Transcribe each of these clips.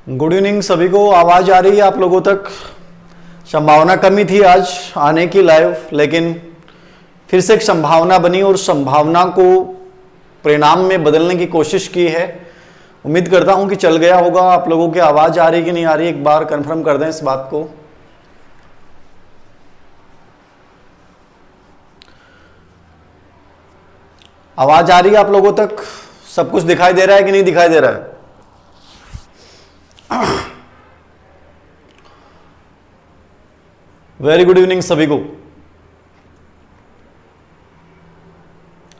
Good evening सभी को। आवाज आ रही है आप लोगों तक? संभावना कमी थी आज आने की लाइव, लेकिन फिर से एक संभावना बनी और संभावना को परिणाम में बदलने की कोशिश की है। उम्मीद करता हूं कि चल गया होगा। आप लोगों की आवाज आ रही कि नहीं आ रही, एक बार कंफर्म कर दें इस बात को। आवाज आ रही है आप लोगों तक? सब कुछ दिखाई दे रहा है कि नहीं दिखाई दे रहा है? वेरी गुड इवनिंग सभी को।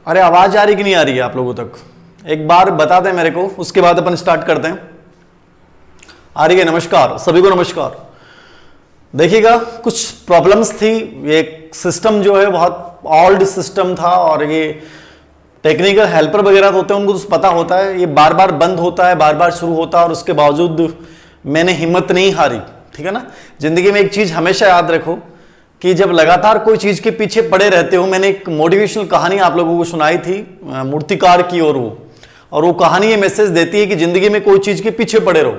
अरे आवाज आ रही कि नहीं आ रही है आप लोगों तक? एक बार बता दें मेरे को, उसके बाद अपन स्टार्ट करते हैं। आ रही है? नमस्कार सभी को, नमस्कार। देखिएगा, कुछ प्रॉब्लम्स थी। ये सिस्टम जो है बहुत ओल्ड सिस्टम था और ये टेक्निकल हेल्पर वगैरह होते हैं, उनको तो पता होता है। ये बार बार बंद होता है, बार बार शुरू होता है और उसके बावजूद मैंने हिम्मत नहीं हारी। ठीक है ना। जिंदगी में एक चीज हमेशा याद रखो कि जब लगातार कोई चीज के पीछे पड़े रहते हो, मैंने एक मोटिवेशनल कहानी आप लोगों को सुनाई थी मूर्तिकार की, और वो कहानी ये मैसेज देती है कि जिंदगी में कोई चीज के पीछे पड़े रहो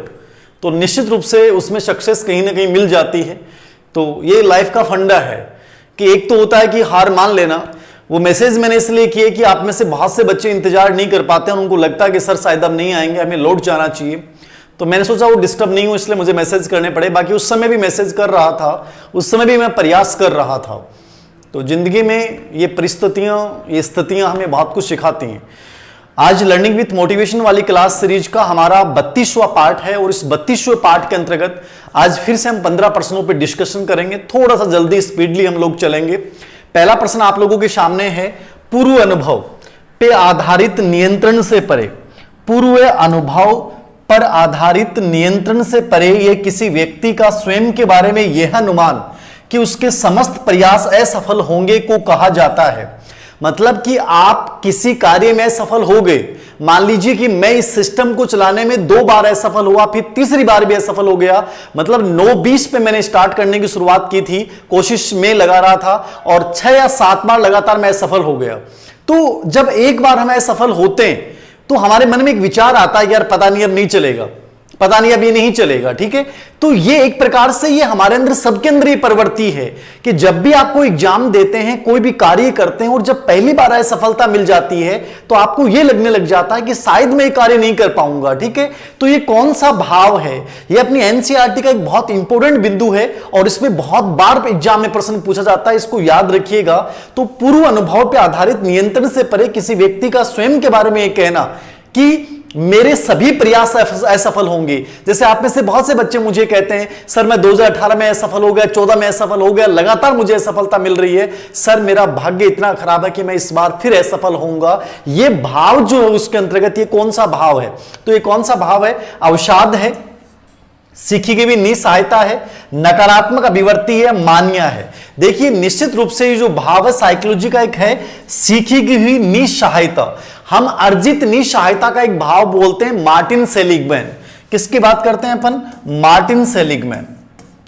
तो निश्चित रूप से उसमें सक्सेस कहीं ना कहीं मिल जाती है। तो ये लाइफ का फंडा है कि एक तो होता है कि हार मान लेना। वो मैसेज मैंने इसलिए किए कि आप में से बहुत से बच्चे इंतजार नहीं कर पाते हैं, उनको लगता है कि सर शायद अब नहीं आएंगे, हमें लौट जाना चाहिए। तो मैंने सोचा वो डिस्टर्ब नहीं हो, इसलिए मुझे मैसेज करने पड़े। बाकी उस समय भी मैसेज कर रहा था, उस समय भी मैं प्रयास कर रहा था। तो जिंदगी में ये परिस्थितियां, ये स्थितियां हमें बहुत कुछ सिखाती हैं। आज लर्निंग विथ मोटिवेशन वाली क्लास सीरीज का हमारा 32वां पार्ट है और इस 32वें पार्ट के अंतर्गत आज फिर से हम 15 प्रश्नों पर डिस्कशन करेंगे। थोड़ा सा जल्दी स्पीडली हम लोग चलेंगे। पहला प्रश्न आप लोगों के सामने है, पूर्व अनुभव पे आधारित नियंत्रण से परे। पूर्व अनुभव पर आधारित नियंत्रण से परे यह किसी व्यक्ति का स्वयं के बारे में यह अनुमान कि उसके समस्त प्रयास असफल होंगे को कहा जाता है। मतलब कि आप किसी कार्य में असफल हो गए। मान लीजिए कि मैं इस सिस्टम को चलाने में 2 बार असफल हुआ, फिर तीसरी बार भी असफल हो गया। मतलब 9-20 पे मैंने स्टार्ट करने की शुरुआत की थी, कोशिश में लगा रहा था और 6 या 7 बार लगातार मैं असफल हो गया। तो जब एक बार हम असफल होते हैं तो हमारे मन में एक विचार आता है, यार पता नहीं अब नहीं चलेगा, पता नहीं अब ये नहीं चलेगा। ठीक है। तो ये एक प्रकार से ये हमारे अंदर, सबके अंदर ये प्रवृत्ति है कि जब भी आपको एग्जाम देते हैं, कोई भी कार्य करते हैं और जब पहली बार असफलता मिल जाती है तो आपको ये लगने लग जाता है कि शायद मैं ये कार्य नहीं कर पाऊंगा। ठीक है। तो ये कौन सा भाव है? ये अपनी एनसीईआरटी का एक बहुत इंपॉर्टेंट बिंदु है और इसमें बहुत बार एग्जाम में प्रश्न पूछा जाता है, इसको याद रखिएगा। तो पूर्व अनुभव पर आधारित नियंत्रण से परे किसी व्यक्ति का स्वयं के बारे में यह कहना कि मेरे सभी प्रयास असफल होंगे। जैसे आप में से बहुत से बच्चे मुझे कहते हैं, सर मैं 2018 में असफल हो गया, 14 में असफल हो गया, लगातार मुझे असफलता मिल रही है, सर मेरा भाग्य इतना खराब है कि मैं इस बार फिर असफल होऊंगा। ये भाव जो है उसके अंतर्गत, ये कौन सा भाव है? तो ये कौन सा भाव है? अवसाद है, सीखी की भी निसहायता है, नकारात्मक अभिवृत्ति है, मान्य है। देखिए निश्चित रूप से ये जो भाव है साइकोलॉजी का एक है, सीखी की हुई निसहायता। हम अर्जित निसहायता का एक भाव बोलते हैं मार्टिन सेलिगमैन। किसकी बात करते हैं अपन? Martin Seligman.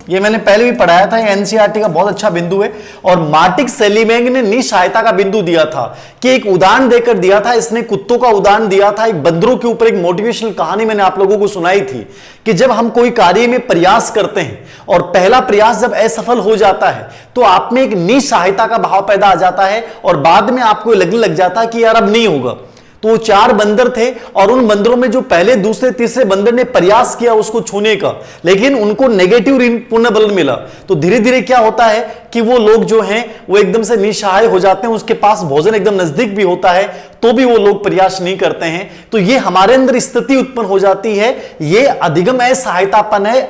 ये मैंने पहले भी पढ़ाया था, एनसीईआरटी का बहुत अच्छा बिंदु है। और मार्टिन सेलिगमैन ने निसहायता का बिंदु दिया था कि एक उदाहरण देकर दिया था। इसने कुत्तों का उदाहरण दिया था, एक बंदरों के ऊपर एक मोटिवेशनल कहानी मैंने आप लोगों को सुनाई थी कि जब हम कोई कार्य में प्रयास करते हैं और पहला प्रयास जब असफल हो जाता है तो आप में एक निसहायता का भाव पैदा आ जाता है और बाद में आपको लगने लग जाता है कि यार अब नहीं होगा। तो वो 4 बंदर थे और उन बंदरों में जो पहले, दूसरे, तीसरे बंदर ने प्रयास किया उसको छूने का, लेकिन उनको नेगेटिव पुनर्बल मिला। तो धीरे धीरे क्या होता है कि वो लोग जो हैं वो एकदम से निसहाय हो जाते हैं। उसके पास भोजन एकदम नजदीक भी होता है तो भी वो लोग प्रयास नहीं करते हैं। तो ये हमारे अंदर स्थिति उत्पन्न हो जाती है। ये अधिगम असहायतापन है,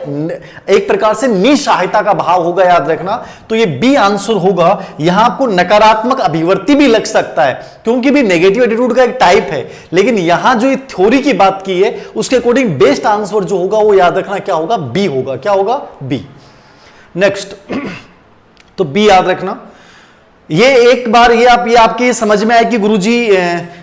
एक प्रकार से निसहायता का भाव होगा, याद रखना। तो ये बी आंसर होगा। यहां आपको नकारात्मक अभिवृत्ति भी लग सकता है क्योंकि भी नेगेटिव एटीट्यूड का एक टाइप है, लेकिन यहां जो थ्योरी की बात की है उसके अकॉर्डिंग बेस्ट आंसर जो होगा वो याद रखना क्या होगा? बी होगा। क्या होगा? बी। नेक्स्ट तो बी याद रखना। ये एक बार ये आपके समझ में आए कि गुरुजी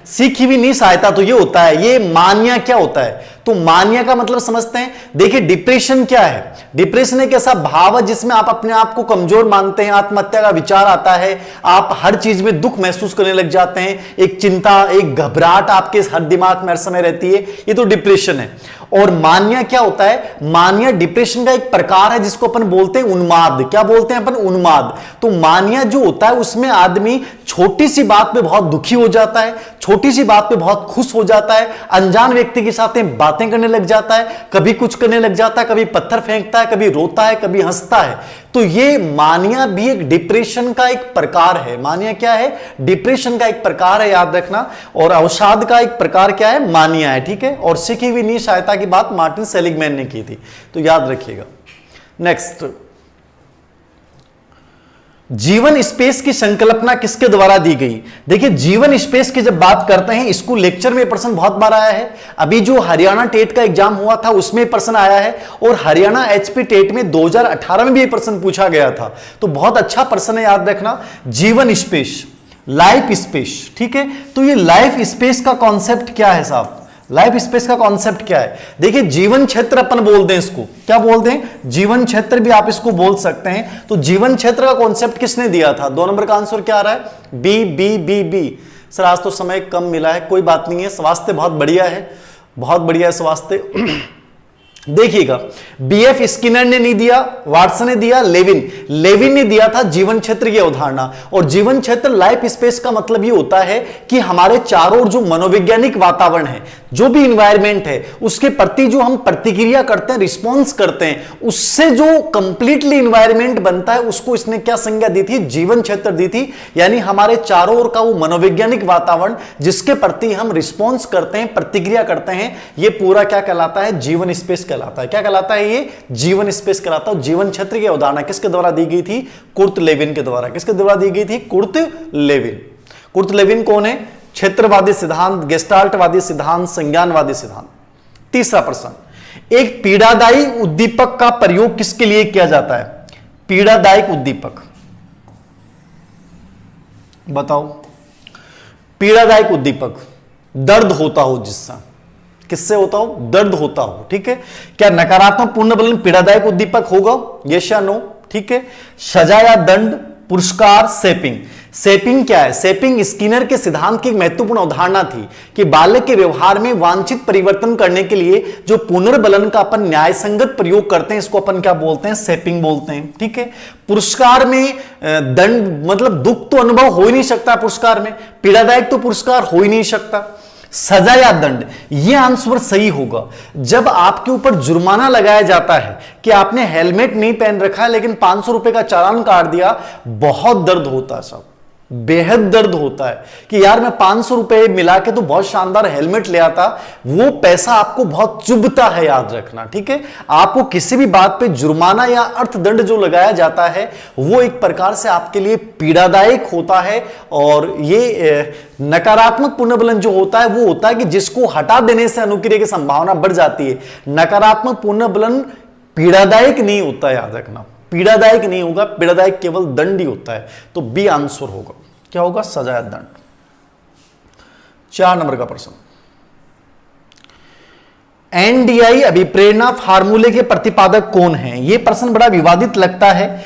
सीखी हुई नहीं सहायता तो ये होता है, ये मानिया क्या होता है? तो मानिया का मतलब समझते हैं। देखिए डिप्रेशन क्या है? डिप्रेशन एक ऐसा भाव है जिसमें आप अपने आप को कमजोर मानते हैं, आत्महत्या का विचार आता है, आप हर चीज में दुख महसूस करने लग जाते हैं, एक चिंता, एक घबराहट आपके हर दिमाग में हर समय रहती है, ये तो डिप्रेशन है। और मानिया क्या होता है? मानिया डिप्रेशन का एक प्रकार है जिसको अपन बोलते हैं उन्माद। क्या बोलते हैं अपन? उन्माद। तो मानिया जो होता है उसमें आदमी छोटी सी बात पे बहुत दुखी हो जाता है, छोटी सी बात पे बहुत खुश हो जाता है, अनजान व्यक्ति के साथ बातें करने लग जाता है, कभी कुछ करने लग जाता है, कभी पत्थर फेंकता है, कभी रोता है, कभी हंसता है। तो ये मानिया भी एक डिप्रेशन का एक प्रकार है। मानिया क्या है? डिप्रेशन का एक प्रकार है, याद रखना। और अवसाद का एक प्रकार क्या है? मानिया है, ठीक है। और सीखी हुई नी सहायता की बात मार्टिन सेलिगमैन ने की थी, तो याद रखिएगा। नेक्स्ट, जीवन स्पेस की संकल्पना किसके द्वारा दी गई? देखिए जीवन स्पेस की जब बात करते हैं, इसको लेक्चर में प्रश्न बहुत बार आया है। अभी जो हरियाणा टेट का एग्जाम हुआ था उसमें प्रश्न आया है, और हरियाणा एचपी टेट में 2018 में भी ये प्रश्न पूछा गया था। तो बहुत अच्छा प्रश्न है, याद रखना। जीवन स्पेस, लाइफ स्पेस, ठीक है। तो ये लाइफ स्पेस का कॉन्सेप्ट क्या है साहब? लाइफ स्पेस का कॉन्सेप्ट क्या है? देखिए जीवन क्षेत्र अपन बोलते हैं इसको, क्या बोलते हैं? जीवन क्षेत्र भी आप इसको बोल सकते हैं। तो जीवन क्षेत्र का कॉन्सेप्ट किसने दिया था? 2 नंबर का आंसर क्या आ रहा है? B B B B. Sir आज तो समय कम मिला है, कोई बात नहीं है, स्वास्थ्य बहुत बढ़िया है, बहुत बढ़िया है स्वास्थ्य। देखिएगा, बीएफ स्किनर ने नहीं दिया, वाटसन ने दिया, लेविन ने दिया था जीवन क्षेत्र की अवधारणा। और जीवन क्षेत्र लाइफ स्पेस का मतलब ये होता है कि हमारे चारों ओर जो मनोवैज्ञानिक वातावरण है, जो भी इन्वायरमेंट है, उसके प्रति जो हम प्रतिक्रिया करते हैं, रिस्पॉन्स करते हैं, उससे जो कंप्लीटली इन्वायरमेंट बनता है, उसको इसने क्या संज्ञा दी थी? जीवन क्षेत्र दी थी। यानी हमारे चारों ओर का वो मनोवैज्ञानिक वातावरण जिसके प्रति हम रिस्पॉन्स करते हैं, प्रतिक्रिया करते हैं, ये पूरा क्या कहलाता है? जीवन स्पेस कहलाता है। क्या कहलाता है? ये जीवन स्पेस कहलाता है। जीवन क्षेत्र की अवधारणा किसके द्वारा दी गई थी? कुर्ट लेविन के द्वारा। किसके द्वारा दी गई थी? Kurt Lewin. कुर्ट लेविन कौन है? क्षेत्रवादी सिद्धांत, गेस्टाल्टवादी सिद्धांत, संज्ञानवादी सिद्धांत। तीसरा प्रश्न, एक पीड़ादायी उद्दीपक का प्रयोग किसके लिए किया जाता है? पीड़ादायक उद्दीपक बताओ। पीड़ादायक उद्दीपक, दर्द होता हो जिससे, किससे होता हो? दर्द होता हो, ठीक है। क्या नकारात्मक पुनर्बलन पीड़ादायक उद्दीपक होगा? यस या नो? ठीक है। सजा या दंड, पुरस्कार, सेपिंग। सेपिंग क्या है? सेपिंग स्किनर के सिद्धांत की एक महत्वपूर्ण अवधारणा थी कि बालक के व्यवहार में वांछित परिवर्तन करने के लिए जो पुनर्बलन का अपन न्यायसंगत प्रयोग करते हैं, इसको अपन क्या बोलते हैं? सेपिंग बोलते हैं, ठीक है। पुरस्कार में दंड मतलब दुख तो अनुभव हो ही नहीं सकता पुरस्कार में, पीड़ादायक तो पुरस्कार हो ही नहीं सकता। सजा या दंड, यह आंसर सही होगा जब आपके ऊपर जुर्माना लगाया जाता है कि आपने हेलमेट नहीं पहन रखा है लेकिन 500 रुपए का चालान काट दिया। बहुत दर्द होता है साहब, बेहद दर्द होता है कि यार मैं 500 रुपए मिला के तो बहुत शानदार हेलमेट ले आता, वो पैसा आपको बहुत चुभता है, याद रखना, ठीक है। आपको किसी भी बात पे जुर्माना या अर्थदंड जो लगाया जाता है वो एक प्रकार से आपके लिए पीड़ादायक होता है। और ये नकारात्मक पुनर्बलन जो होता है वो होता है कि जिसको हटा देने से अनुक्रिया की संभावना बढ़ जाती है। नकारात्मक पुनर्बलन पीड़ादायक नहीं होता, याद रखना, पीड़ादायक नहीं होगा, पीड़ादायक केवल दंड ही होता है। तो बी आंसर होगा। क्या होगा? सजा या दंड। 4 नंबर का प्रश्न, एनडीआई अभिप्रेरणा फार्मूले के प्रतिपादक कौन है? यह प्रश्न बड़ा विवादित लगता है।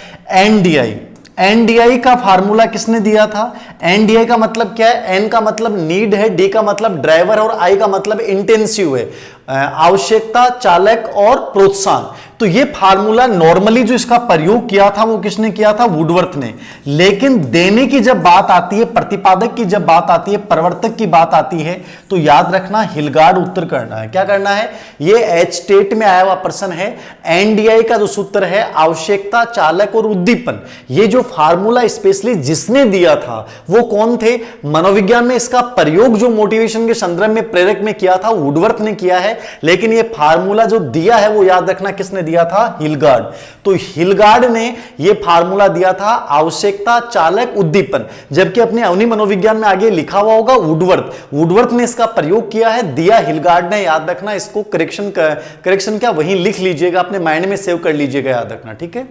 एनडीआई का फार्मूला किसने दिया था? एनडीआई का मतलब क्या है? एन का मतलब नीड है, डी का मतलब ड्राइवर और आई का मतलब इंटेंसिव है, आवश्यकता, चालक और प्रोत्साहन। तो ये फार्मूला नॉर्मली जो इसका प्रयोग किया था वो किसने किया था? वुडवर्थ ने। लेकिन देने की जब बात आती है, प्रतिपादक की जब बात आती है, प्रवर्तक की बात आती है, तो याद रखना हिलगार्ड उत्तर करना है। क्या करना है? ये एच टेट में आया हुआ प्रश्न है। एनडीआई का जो सूत्र है आवश्यकता, चालक और उद्दीपन, ये जो फार्मूला स्पेशली जिसने दिया था वो कौन थे? मनोविज्ञान में इसका प्रयोग जो मोटिवेशन के संदर्भ में प्रेरक में किया था वुडवर्थ ने किया है। लेकिन ये फार्मूला जो दिया है वो याद रखना किसने दिया था? हिलगार्ड। तो हिलगार्ड ने ये फार्मूला दिया था आवश्यकता, चालक, उद्दीपन। जबकि अपने अवनी मनोविज्ञान में आगे लिखा हुआ होगा वुडवर्थ ने इसका प्रयोग किया है, दिया हिलगार्ड ने, याद रखना। इसको करेक्शन क्या वहीं लिख लीजिएगा, अपने माइंड में सेव कर लीजिएगा, याद रखना, ठीक है।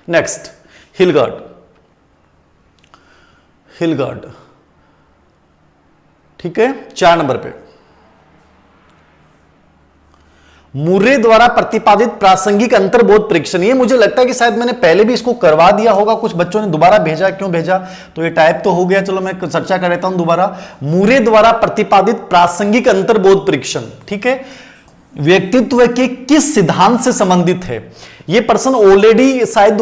नेक्स्ट, हिलगार्ड। हिलगार्ड, ठीक है। 4 नंबर पे मुर्रे द्वारा प्रतिपादित प्रासंगिक अंतर्बोध परीक्षण। ये मुझे लगता है कि शायद मैंने पहले भी इसको करवा दिया होगा, कुछ बच्चों ने दोबारा भेजा, क्यों भेजा, तो ये टाइप तो हो गया, चलो मैं चर्चा कर लेता हूं दोबारा। मुर्रे द्वारा प्रतिपादित प्रासंगिक अंतर्बोध परीक्षण, ठीक है, व्यक्तित्व के किस सिद्धांत से संबंधित है। ये प्रश्न ऑलरेडी शायद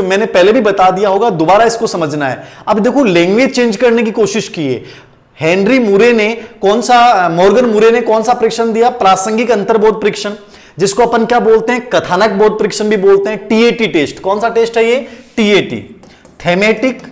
मैंने पहले भी बता दिया होगा, दोबारा इसको समझना है। अब देखो लैंग्वेज चेंज करने की कोशिश की है। हेनरी मुरे ने मॉर्गन मुरे ने कौन सा परीक्षण दिया, प्रासंगिक अंतर्बोध परीक्षण, जिसको अपन क्या बोलते हैं, कथानक बोध परीक्षण भी बोलते हैं। टीएटी टेस्ट, कौन सा टेस्ट है ये, टीएटी, थेमेटिक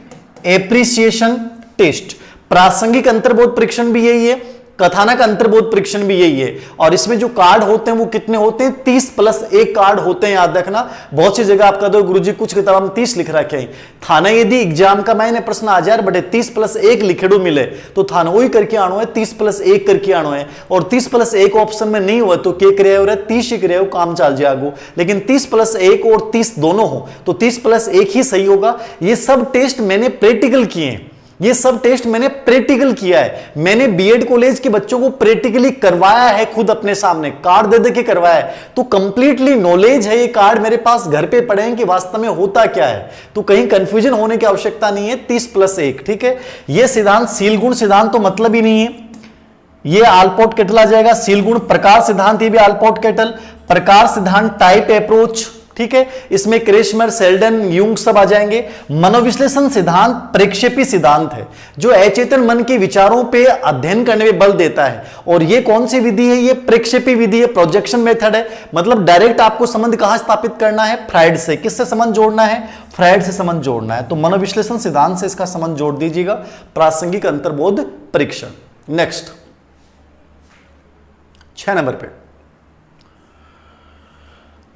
एप्रिसिएशन टेस्ट। प्रासंगिक अंतर्बोध परीक्षण भी यही है, कथानक अंतर्बोध परीक्षण भी यही है। और इसमें जो कार्ड होते हैं वो कितने होते हैं, 30+1 कार्ड होते हैं, याद रखना। बहुत सी जगह आपका दो गुरुजी कुछ किताब में 30 लिख रखे हैं, थाना यदि एग्जाम का मैंने प्रश्न आ जाए बटे 30+1 लिखेड़ो मिले तो थाना वही करके आनो है, 30+1 करके आनो है। और 30+1 ऑप्शन में नहीं हुआ तो के करे हो रहा है 30 ही करे हो, काम चल जाएगो। लेकिन 30+1 और 30 दोनों हो तो 30+1 ही सही होगा। ये सब टेस्ट मैंने प्रैक्टिकल किए हैं, ये सब टेस्ट मैंने प्रैक्टिकल किया है। मैंने बीएड कॉलेज के बच्चों को प्रैक्टिकली करवाया है, खुद अपने सामने कार्ड दे दे के करवाया है। तो कंप्लीटली नॉलेज है, ये कार्ड मेरे पास घर पे पड़े हैं कि वास्तव में होता क्या है, तो कहीं कंफ्यूजन होने की आवश्यकता नहीं है। 30+1, ठीक है। ये सिद्धांत सीलगुण सिद्धांत तो मतलब ही नहीं है, ये आलपोर्ट केटल आ जाएगा। सीलगुण प्रकार सिद्धांत, ये भी आलपोर्ट केटल। प्रकार सिद्धांत टाइप अप्रोच, ठीक है, इसमें क्रेशमर, सेल्डन, यूंग सब आ जाएंगे। मनोविश्लेषण सिद्धांत प्रक्षेपी सिद्धांत है, जो अचेतन मन के विचारों पे अध्ययन करने में बल देता है। और ये कौन सी विधि है, ये प्रक्षेपी विधि है, प्रोजेक्शन मेथड है। मतलब डायरेक्ट आपको संबंध कहां स्थापित करना है, फ्राइड से। किससे संबंध जोड़ना है, फ्राइड से संबंध जोड़ना है। तो मनोविश्लेषण सिद्धांत से इसका संबंध जोड़ दीजिएगा, प्रासंगिक अंतर्बोध परीक्षण। नेक्स्ट 6 नंबर पे,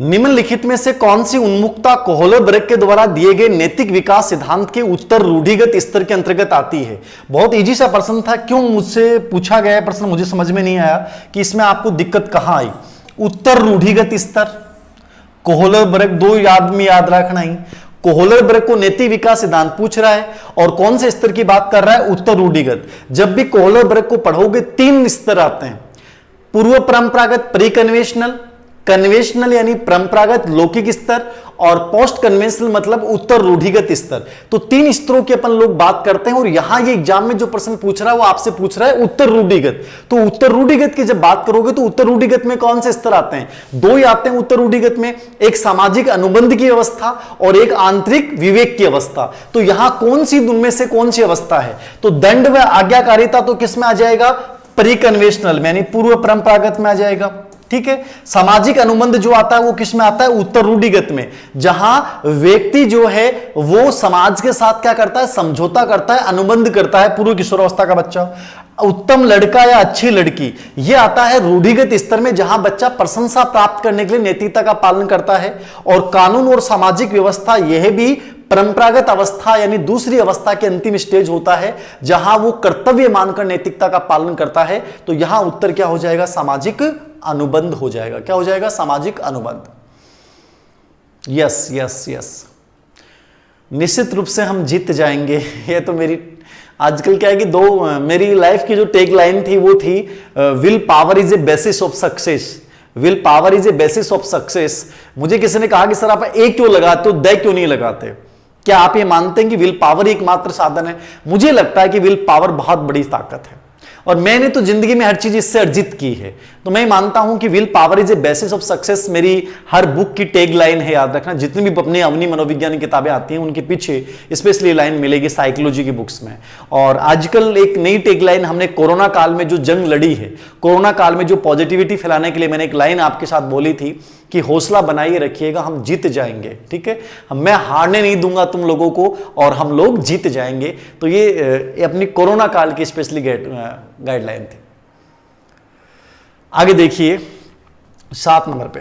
निम्नलिखित में से कौन सी उन्मुखता कोहलरबर्ग के द्वारा दिए गए नैतिक विकास सिद्धांत के उत्तर रूढ़िगत स्तर के अंतर्गत आती है। बहुत इजी सा प्रश्न था, क्यों मुझसे पूछा गया प्रश्न मुझे समझ में नहीं आया कि इसमें आपको दिक्कत कहां आई। उत्तर रूढ़िगत स्तर, कोहलरबर्ग, दो आदमी याद रखना ही। कोहलरबर्ग को नैतिक विकास सिद्धांत पूछ रहा है और कौन से स्तर की बात कर रहा है, उत्तर रूढ़िगत। जब भी कोहलरबर्ग को पढ़ोगे 3 स्तर आते हैं, पूर्व परंपरागत प्री कन्वेंशनल, कन्वेंशनल यानी परंपरागत लौकिक स्तर, और पोस्ट कन्वेंशनल मतलब उत्तर रूढ़िगत स्तर। तो 3 स्तरों की अपन लोग बात करते हैं। और यहां ये एग्जाम में जो प्रश्न पूछ रहा है वो आपसे पूछ रहा है उत्तर रूढ़िगत। तो उत्तर रूढ़िगत की जब बात करोगे तो उत्तर रूढ़िगत में कौन से स्तर आते हैं, 2 ही आते हैं उत्तर रूढ़िगत में, एक सामाजिक अनुबंध की अवस्था और एक आंतरिक विवेक की अवस्था। तो यहां कौन सी उनमें से कौन सी अवस्था है, तो दंड व आज्ञाकारिता तो किस में आ जाएगा, प्री कन्वेंशनल यानी पूर्व परंपरागत में आ जाएगा, ठीक है। सामाजिक अनुबंध जो आता है वो किस में आता है, उत्तर रूढ़िगत में, जहां व्यक्ति जो है वो समाज के साथ क्या करता है, समझौता करता है, अनुबंध करता है, पूर्व किशोरावस्था का बच्चा। उत्तम लड़का या अच्छी लड़की, ये आता है रूढ़िगत स्तर में, जहां बच्चा प्रशंसा प्राप्त करने के लिए नैतिकता का पालन करता है। और कानून और सामाजिक व्यवस्था, यह भी परंपरागत अवस्था यानी दूसरी अवस्था के अंतिम स्टेज होता है, जहां वो कर्तव्य मानकर नैतिकता का पालन करता है। तो यहां उत्तर क्या हो जाएगा, सामाजिक अनुबंध हो जाएगा। क्या हो जाएगा, सामाजिक अनुबंध। यस यस यस, निश्चित रूप से हम जीत जाएंगे। ये तो मेरी आजकल क्या है कि मेरी लाइफ की जो टेक लाइन थी वो थी, will power is a basis of success. Will power is a basis of success. मुझे किसी ने कहा कि सर आप ए क्यों लगाते हो, द क्यों नहीं लगाते। क्या आप ये मानते हैं कि विल पावर एकमात्र साधन है? मुझे लगता है कि विल पावर बहुत बड़ी ताकत है और मैंने तो जिंदगी में हर चीज इससे अर्जित की है। तो मैं मानता हूं कि will power is a basis of success मेरी हर बुक की टैग लाइन है। याद रखना, जितनी भी अपनी अवनी मनोविज्ञान की किताबें आती हैं उनके पीछे स्पेशली लाइन मिलेगी साइकोलॉजी की बुक्स में। और आजकल एक नई टैग लाइन हमने कोरोना काल में जो जंग लड़ी है, कोरोना काल में जो पॉजिटिविटी फैलाने के लिए मैंने एक लाइन आपके साथ बोली थी कि हौसला बनाए रखिएगा, हम जीत जाएंगे। ठीक है, मैं हारने नहीं दूंगा तुम लोगों को और हम लोग जीत जाएंगे। तो ये अपनी कोरोना काल की स्पेशली गाइडलाइन थी। आगे देखिए 7 नंबर पे,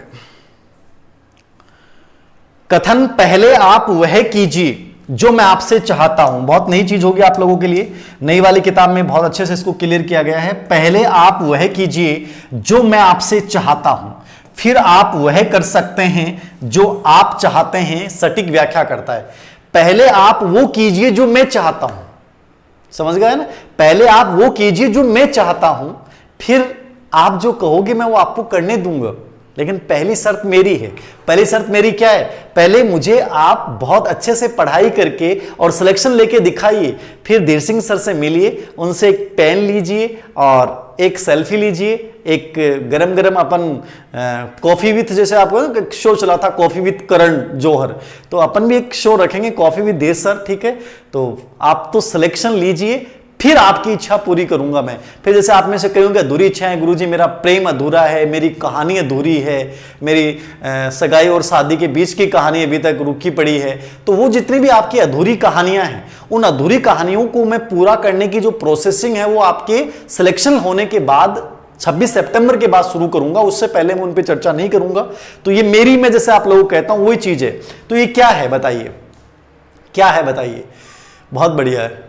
कथन पहले आप वह कीजिए जो मैं आपसे चाहता हूं। बहुत नई चीज होगी आप लोगों के लिए, नई वाली किताब में बहुत अच्छे से इसको क्लियर किया गया है। पहले आप वह कीजिए जो मैं आपसे चाहता हूं, फिर आप वह कर सकते हैं जो आप चाहते हैं। सटीक व्याख्या करता है, पहले आप वो कीजिए जो मैं चाहता हूं, समझ गए ना? पहले आप वो कीजिए जो मैं चाहता हूं, फिर आप जो कहोगे मैं वो आपको करने दूंगा, लेकिन पहली शर्त मेरी है। पहली शर्त मेरी क्या है? पहले मुझे आप बहुत अच्छे से पढ़ाई करके और सिलेक्शन लेके दिखाइए, फिर धीर सिंह सर से मिलिए, उनसे एक पेन लीजिए और एक सेल्फी लीजिए, एक गरम गरम अपन कॉफी विथ, जैसे आपको शो चला था कॉफी विथ करण जौहर, तो अपन भी एक शो रखेंगे कॉफी विथ धीर सर, ठीक है? तो आप तो सिलेक्शन लीजिए, फिर आपकी इच्छा पूरी करूंगा मैं। फिर जैसे आप में से कहोगे अधूरी इच्छा है गुरुजी, मेरा प्रेम अधूरा है, मेरी कहानी अधूरी है, मेरी सगाई और शादी के बीच की कहानी अभी तक रुकी पड़ी है, तो वो जितनी भी आपकी अधूरी कहानियां हैं, उन अधूरी कहानियों को मैं पूरा करने की जो प्रोसेसिंग है वो आपके सिलेक्शन होने के बाद 26 सितंबर के बाद शुरू करूंगा, उससे पहले मैं उन पर चर्चा नहीं करूंगा। तो ये मेरी, मैं जैसे आप लोगों को कहता हूं वही चीज है। तो ये क्या है बताइए, क्या है बताइए? बहुत बढ़िया है।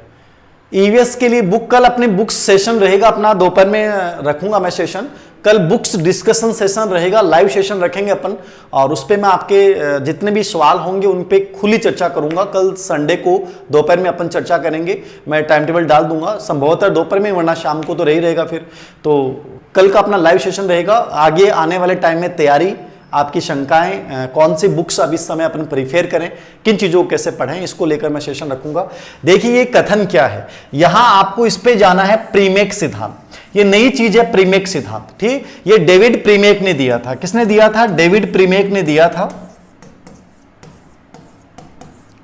ईवीएस के लिए बुक, कल अपने बुक्स सेशन रहेगा अपना, दोपहर में रखूंगा मैं सेशन, कल बुक्स डिस्कशन सेशन रहेगा, लाइव सेशन रखेंगे अपन, और उस पर मैं आपके जितने भी सवाल होंगे उन पे खुली चर्चा करूंगा। कल संडे को दोपहर में अपन चर्चा करेंगे, मैं टाइम टेबल डाल दूंगा, संभवतः दोपहर में, वरना शाम को तो रही रहेगा फिर। तो कल का अपना लाइव सेशन रहेगा। आगे आने वाले टाइम में तैयारी, आपकी शंकाएं, कौन सी बुक्स अब इस समय अपन प्रिफेयर करें, किन चीजों को कैसे पढ़ें, इसको लेकर मैं सेशन रखूंगा। देखिए ये कथन क्या है, यहां आपको इस पे जाना है प्रीमेक सिद्धांत। ये नई चीज है प्रीमेक सिद्धांत, ठीक? ये डेविड प्रीमेक ने दिया था। किसने दिया था? डेविड प्रीमेक ने दिया था,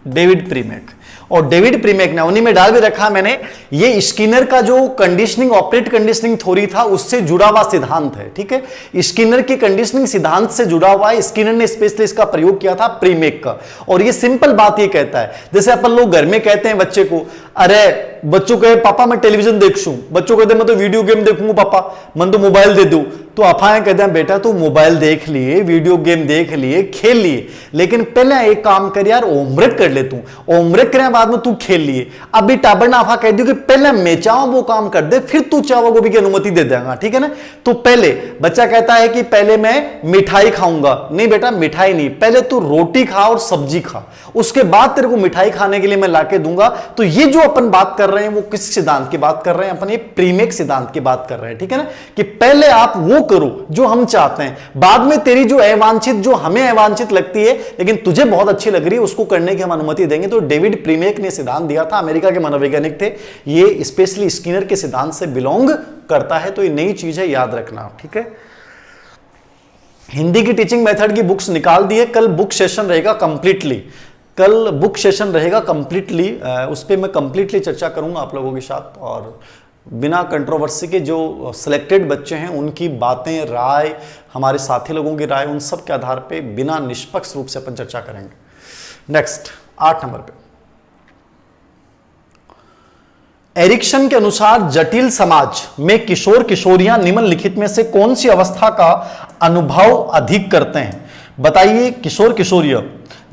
डेविड प्रीमेक। और डेविड प्रीमेक ने, उन्हीं में डाल भी रखा मैंने, ये स्किनर का जो कंडीशनिंग, ऑपरेट कंडीशनिंग थ्योरी था, उससे जुड़ा हुआ सिद्धांत है, ठीक है? स्किनर के कंडीशनिंग सिद्धांत से जुड़ा हुआ है। स्किनर ने स्पेशली इसका प्रयोग किया था प्रीमेक का। और ये सिंपल बात ये कहता है, जैसे अपन लोग घर में कहते हैं बच्चे को, अरे बच्चों कहे पापा मैं टेलीविजन देखूं, बच्चों कहते मैं तो वीडियो गेम देखूंगा पापा, मन तो मोबाइल दे दूं, तो अफाएं कहते हैं बेटा तू मोबाइल देख लिए, वीडियो गेम देख लिए, खेल लिए, लेकिन पहले एक काम कर यार, होमवर्क कर ले तू, होमवर्क करने बाद में तू खेल लिए। अभी टाबर नाफा कह दियो कि पहले मैं चाहूं वो काम कर दे, फिर तू चाहो गोभी की अनुमति दे देगा, ठीक है ना? तो पहले बच्चा कहता है कि पहले मैं मिठाई खाऊंगा, नहीं बेटा मिठाई नहीं, पहले तू रोटी खा और सब्जी खा, उसके बाद तेरे को मिठाई खाने के लिए मैं लाके दूंगा। तो ये जो अपन बात कर रहे हैं वो किस सिद्धांत की बात कर रहे हैं? अपन ये प्रीमेक सिद्धांत की बात कर रहे हैं, ठीक है ना? कि पहले आप वो करो जो हम चाहते हैं, बाद में तेरी जो अवांछित, जो हमें अवांछित लगती है लेकिन तुझे बहुत अच्छी लग रही है, उसको करने की हम अनुमति देंगे। तो डेविड प्रीमेक ने सिद्धांत दिया था, अमेरिका के मनोवैज्ञानिक थे, ये स्पेशली स्किनर के सिद्धांत से बिलोंग करता है। तो ये नई चीज है, याद रखना, ठीक है? हिंदी की टीचिंग मेथड की बुक्स निकाल दिए, कल बुक सेशन रहेगा कंप्लीटली, कल बुक सेशन रहेगा कंप्लीटली, उस पर मैं कंप्लीटली चर्चा करूंगा आप लोगों के साथ, और बिना कंट्रोवर्सी के जो सिलेक्टेड बच्चे हैं उनकी बातें, राय, हमारे साथी लोगों की राय, उन सब के आधार पे बिना निष्पक्ष रूप से अपन चर्चा करेंगे। नेक्स्ट 8 नंबर पे, एरिक्सन के अनुसार जटिल समाज में किशोर किशोरियां निम्नलिखित में से कौन सी अवस्था का अनुभव अधिक करते हैं? बताइए। किशोर किशोरियां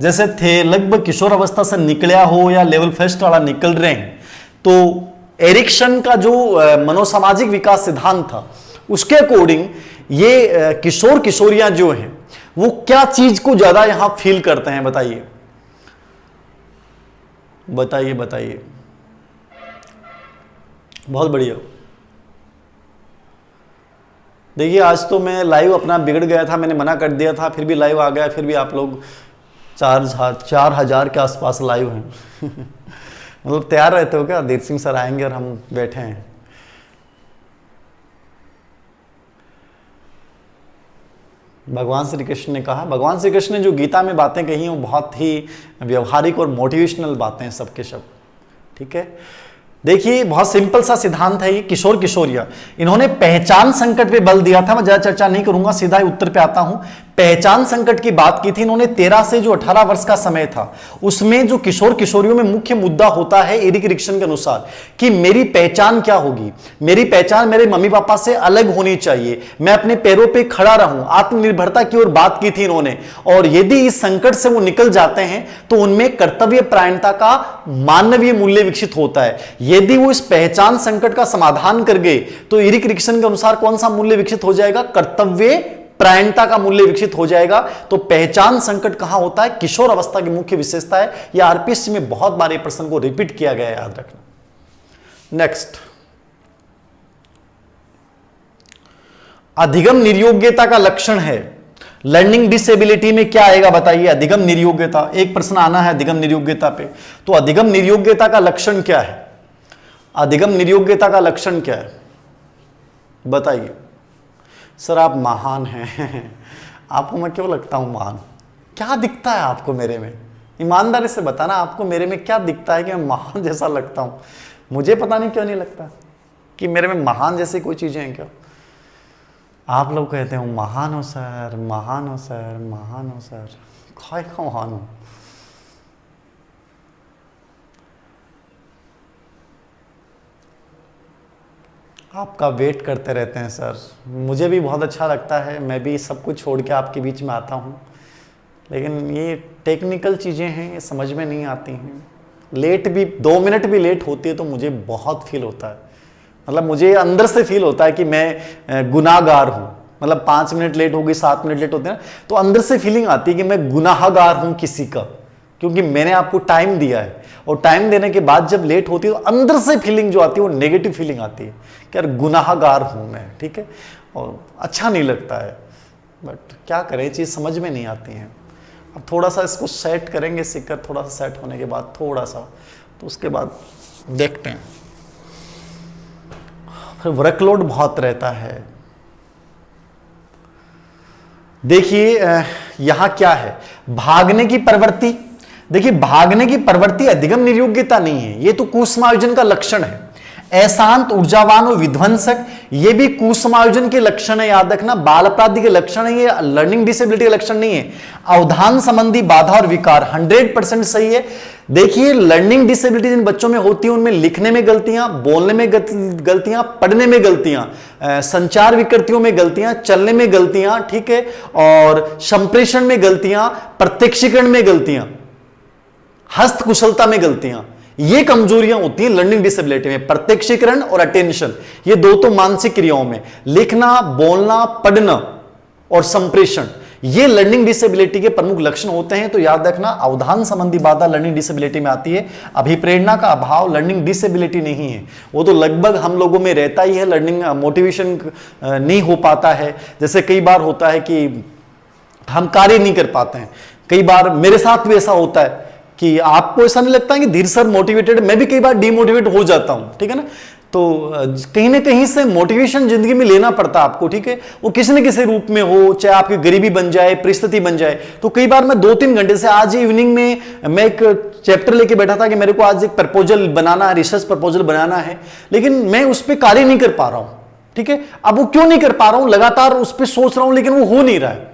जैसे थे, लगभग किशोर अवस्था से निकलिया हो या लेवल फर्स्ट वाला निकल रहे हैं, तो एरिक्सन का जो मनोसामाजिक विकास सिद्धांत था उसके अकॉर्डिंग ये किशोर किशोरियां जो हैं वो क्या चीज को ज्यादा यहां फील करते हैं? बताइए बताइए बताइए। बहुत बढ़िया। देखिए आज तो मैं लाइव अपना बिगड़ गया था, मैंने मना कर दिया था, फिर भी लाइव आ गया, फिर भी आप लोग 4,000 के आसपास लाइव हैं। मतलब तैयार रहते हो क्या? धीर सिंह सर आएंगे और हम बैठे हैं। भगवान श्री कृष्ण ने कहा, भगवान श्री कृष्ण ने जो गीता में बातें कही हैं वो बहुत ही व्यवहारिक और मोटिवेशनल बातें हैं सबके सब, ठीक है? देखिए बहुत सिंपल सा सिद्धांत है ये। किशोर किशोरियां, इन्होंने पहचान संकट पे बल दिया था, मैं ज्यादा चर्चा नहीं करूंगा, सीधा ही उत्तर पे आता हूं। पहचान संकट की बात की थी इन्होंने। 13 से जो 18 वर्ष का समय था उसमें जो किशोर किशोरियों में मुख्य मुद्दा होता है एरिक एरिक्सन के अनुसार कि मेरी पहचान क्या होगी, मेरी पहचान मेरे मम्मी पापा से अलग होनी चाहिए, मैं अपने पैरों पे खड़ा रहूं, आत्मनिर्भरता की ओर बात की थी इन्होंने। और यदि इस संकट से वो निकल जाते हैं तो उनमें कर्तव्य परायणता का मानवीय मूल्य विकसित होता है। यदि वो इस पहचान संकट का समाधान कर गए तो एरिक एरिक्सन के अनुसार कौन सा मूल्य विकसित हो जाएगा? कर्तव्य परायणता का मूल्य विकसित हो जाएगा। तो पहचान संकट कहां होता है? किशोर अवस्था की मुख्य विशेषता है। यह आरपीएससी में बहुत बार प्रश्न को रिपीट किया गया है, याद रखना। नेक्स्ट, अधिगम निर्योग्यता का लक्षण है लर्निंग डिसेबिलिटी में क्या आएगा बताइए। अधिगम निर्योग्यता, एक प्रश्न आना है अधिगम निर्योग्यता पे, तो अधिगम निर्योग्यता का लक्षण क्या है? अधिगम निर्योग्यता का लक्षण क्या है बताइए। सर आप महान हैं आपको मैं क्यों लगता हूं महान? क्या दिखता है आपको मेरे में? ईमानदारी से बताना, आपको मेरे में क्या दिखता है कि मैं महान जैसा लगता हूं? मुझे पता नहीं क्यों नहीं लगता कि मेरे में महान जैसी कोई चीजें हैं क्या। आप लोग कहते हो महान हो सर, महान हो सर, महान हो सर, काय का महान हो? आपका वेट करते रहते हैं सर, मुझे भी बहुत अच्छा लगता है, मैं भी सब कुछ छोड़ के आपके बीच में आता हूँ, लेकिन ये टेक्निकल चीज़ें हैं, ये समझ में नहीं आती हैं। लेट भी 2 मिनट भी लेट होती है तो मुझे बहुत फील होता है, मतलब मुझे अंदर से फील होता है कि मैं गुनाहगार हूँ। मतलब 5 मिनट लेट हो गई, 7 मिनट लेट होते हैं तो अंदर से फीलिंग आती है कि मैं गुनाहगार हूँ किसी का, क्योंकि मैंने आपको टाइम दिया है और टाइम देने के बाद जब लेट होती है तो अंदर से फीलिंग जो आती है वो नेगेटिव फीलिंग आती है कि यार गुनाहगार हूँ मैं, ठीक है, और अच्छा नहीं लगता है। बट क्या करें, चीज़ समझ में नहीं आती है। अब थोड़ा सा इसको सेट करेंगे, सीखकर थोड़ा सा सेट होने के बाद थोड़ा सा, तो उसके बाद देखते हैं। फिर वर्कलोड बहुत रहता है। देखिए यहां क्या है, भागने की प्रवृत्ति। देखिए भागने की प्रवृत्ति अधिगम निर्योग्यता नहीं है, ये तो कुसमायोजन का लक्षण है। अशांत, ऊर्जावान और विध्वंसक, ये भी कुसमायोजन के लक्षण है, याद रखना। बाल अपराधी के लक्षण है, ये लर्निंग डिसेबिलिटी के लक्षण नहीं है। अवधान संबंधी बाधा और विकार 100% सही है। देखिए लर्निंग डिसेबिलिटी जिन बच्चों में होती है उनमें लिखने में गलतियां, बोलने में गलतियां, पढ़ने में गलतियां, संचार विकृतियों में गलतियां, चलने में गलतियां, ठीक है, और संप्रेषण में गलतियां, प्रत्यक्षीकरण में गलतियां, हस्त कुशलता में गलतियां, ये कमजोरियां होती हैं लर्निंग डिसेबिलिटी में। प्रत्यक्षीकरण और अटेंशन, ये दो तो मानसिक क्रियाओं में, लिखना, बोलना, पढ़ना और संप्रेषण, ये लर्निंग डिसेबिलिटी के प्रमुख लक्षण होते हैं। तो याद रखना, अवधान संबंधी बाधा लर्निंग डिसेबिलिटी में आती है। अभिप्रेरणा का अभाव लर्निंग डिसेबिलिटी नहीं है, वो तो लगभग हम लोगों में रहता ही है। लर्निंग मोटिवेशन नहीं हो पाता है, जैसे कई बार होता है कि हम कार्य नहीं कर पाते हैं। कई बार मेरे साथ भी ऐसा होता है कि आपको ऐसा नहीं लगता है कि धीरे सर मोटिवेटेड, मैं भी कई बार डीमोटिवेट हो जाता हूं, ठीक है ना। तो कहीं ना कहीं से मोटिवेशन जिंदगी में लेना पड़ता है आपको, ठीक है, वो किसी न किसी रूप में हो, चाहे आपकी गरीबी बन जाए, परिस्थिति बन जाए। तो कई बार मैं 2-3 घंटे से, आज इवनिंग में मैं एक चैप्टर लेके बैठा था कि मेरे को आज एक प्रपोजल बनाना है, रिसर्च प्रपोजल बनाना है, लेकिन मैं उस पर कार्य नहीं कर पा रहा हूं, ठीक है। अब वो क्यों नहीं कर पा रहा हूं, लगातार उस पर सोच रहा हूं लेकिन वो हो नहीं रहा है।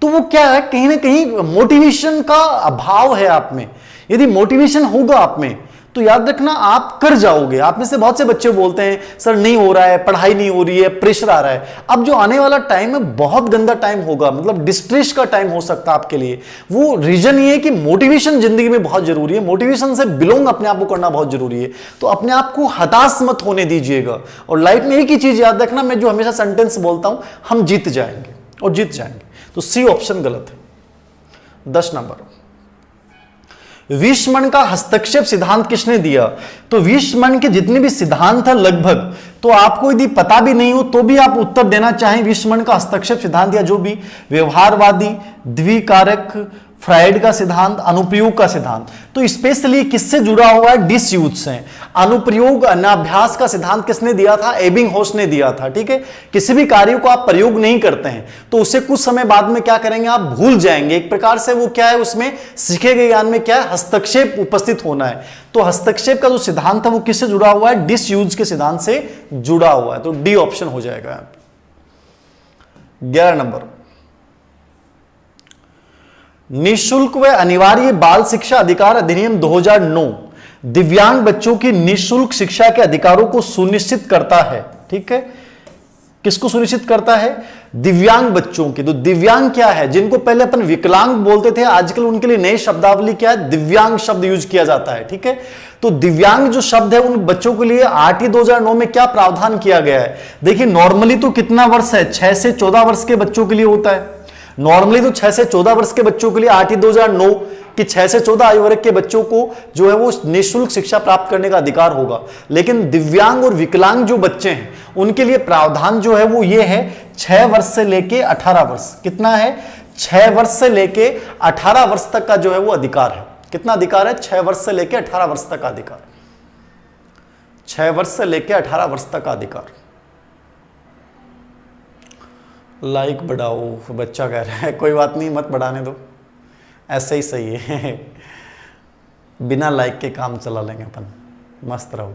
तो वो क्या है, कहीं ना कहीं मोटिवेशन का अभाव है आप में। यदि मोटिवेशन होगा आप में तो याद रखना आप कर जाओगे। आप में से बहुत से बच्चे बोलते हैं सर नहीं हो रहा है, पढ़ाई नहीं हो रही है, प्रेशर आ रहा है। अब जो आने वाला टाइम है बहुत गंदा टाइम होगा, मतलब डिस्ट्रेस का टाइम हो सकता है आपके लिए। वो रीजन ये है कि मोटिवेशन जिंदगी में बहुत जरूरी है, मोटिवेशन से बिलोंग अपने आप को करना बहुत जरूरी है। तो अपने आप को हताश मत होने दीजिएगा। और लाइफ में एक ही चीज याद रखना, मैं जो हमेशा सेंटेंस बोलता हूं, हम जीत जाएंगे और जीत जाएंगे। तो सी ऑप्शन गलत है। 10 नंबर, विश्वमन का हस्तक्षेप सिद्धांत किसने दिया? तो विश्वमन के जितने भी सिद्धांत है लगभग, तो आपको यदि पता भी नहीं हो तो भी आप उत्तर देना चाहें। विश्वमन का हस्तक्षेप सिद्धांत या जो भी, व्यवहारवादी, द्विकारक, फ्राइड का सिद्धांत, अनुप्रयोग का सिद्धांत। तो स्पेशली किससे जुड़ा हुआ है? डिसयूज से। अनुप्रयोग अनाभ्यास का सिद्धांत किसने दिया था? एबिंगहॉस ने दिया था, ठीक है। किसी भी कार्य को आप प्रयोग नहीं करते हैं तो उसे कुछ समय बाद में क्या करेंगे, आप भूल जाएंगे। एक प्रकार से वो क्या है, उसमें सीखे गए ज्ञान में क्या है, हस्तक्षेप उपस्थित होना है। तो हस्तक्षेप का जो सिद्धांत है वो किससे जुड़ा हुआ है? डिसयूज के सिद्धांत से जुड़ा हुआ है। तो डी ऑप्शन हो जाएगा। 11 नंबर, निःशुल्क व अनिवार्य बाल शिक्षा अधिकार अधिनियम 2009 दिव्यांग बच्चों की निःशुल्क शिक्षा के अधिकारों को सुनिश्चित करता है, ठीक है। किसको सुनिश्चित करता है? दिव्यांग बच्चों की। तो दिव्यांग क्या है? जिनको पहले अपन विकलांग बोलते थे, आजकल उनके लिए नई शब्दावली क्या है, दिव्यांग शब्द यूज किया जाता है, ठीक है। तो दिव्यांग जो शब्द है उन बच्चों के लिए आरटी 2009 में क्या प्रावधान किया गया है? देखिए नॉर्मली तो कितना वर्ष है, 6 से 14 वर्ष के बच्चों के लिए होता है। नॉर्मली तो 6 से 14 वर्ष के बच्चों के लिए आरटी 2009 कि 6 से 14 आयु वर्ग के बच्चों को जो है वो निःशुल्क शिक्षा प्राप्त करने का अधिकार होगा, लेकिन दिव्यांग और विकलांग जो बच्चे हैं उनके लिए प्रावधान जो है वो ये है 6 वर्ष से लेके 18 वर्ष। कितना है? 6 वर्ष से लेके 18 वर्ष तक का जो है वो अधिकार है। कितना अधिकार है? 6 वर्ष से लेके 18 वर्ष तक का अधिकार। 6 वर्ष से लेके 18 वर्ष तक का अधिकार। लाइक बढ़ाओ, बच्चा कह रहा है। कोई बात नहीं, मत बढ़ाने दो, ऐसे ही सही है। बिना लाइक के काम चला लेंगे अपन, मस्त रहो।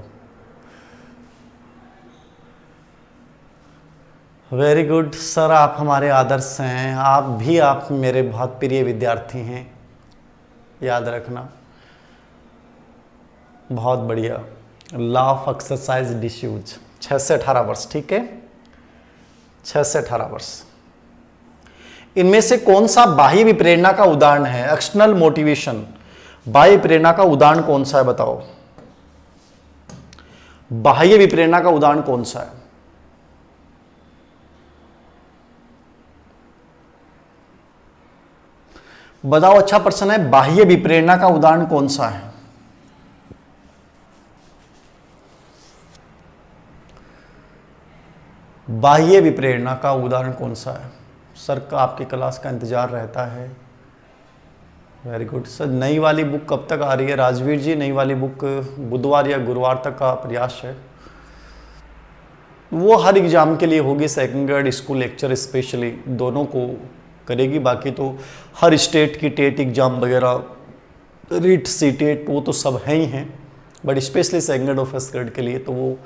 वेरी गुड सर, आप हमारे आदर्श हैं। आप मेरे बहुत प्रिय विद्यार्थी हैं, याद रखना। बहुत बढ़िया। लॉ ऑफ एक्सरसाइज डिस्यूज 6 से 18 वर्ष, ठीक है, 6 से 18 वर्ष। इनमें से कौन सा बाह्य विप्रेरणा का उदाहरण है? एक्सटर्नल मोटिवेशन, बाह्य प्रेरणा का उदाहरण कौन सा है बताओ? बाह्य विप्रेरणा का उदाहरण कौन सा है? बताओ, अच्छा प्रश्न है। बाह्य विप्रेरणा का उदाहरण कौन सा है? बाह्य विप्रेरणा का उदाहरण कौन सा है? सर का आपकी क्लास का इंतजार रहता है। Very good sir. नई वाली बुक कब तक आ रही है राजवीर जी? नई वाली बुक बुधवार या गुरुवार तक का प्रयास है। वो हर एग्जाम के लिए होगी, second grade school lecture specially दोनों को करेगी। बाकी तो हर स्टेट की टेट एग्जाम वगैरह, रीट सी टेट, वो तो सब हैं ही हैं, बट स्पेशली सेकंड ग्रेड और फर्स्ट ग्रेड के लिए तो वो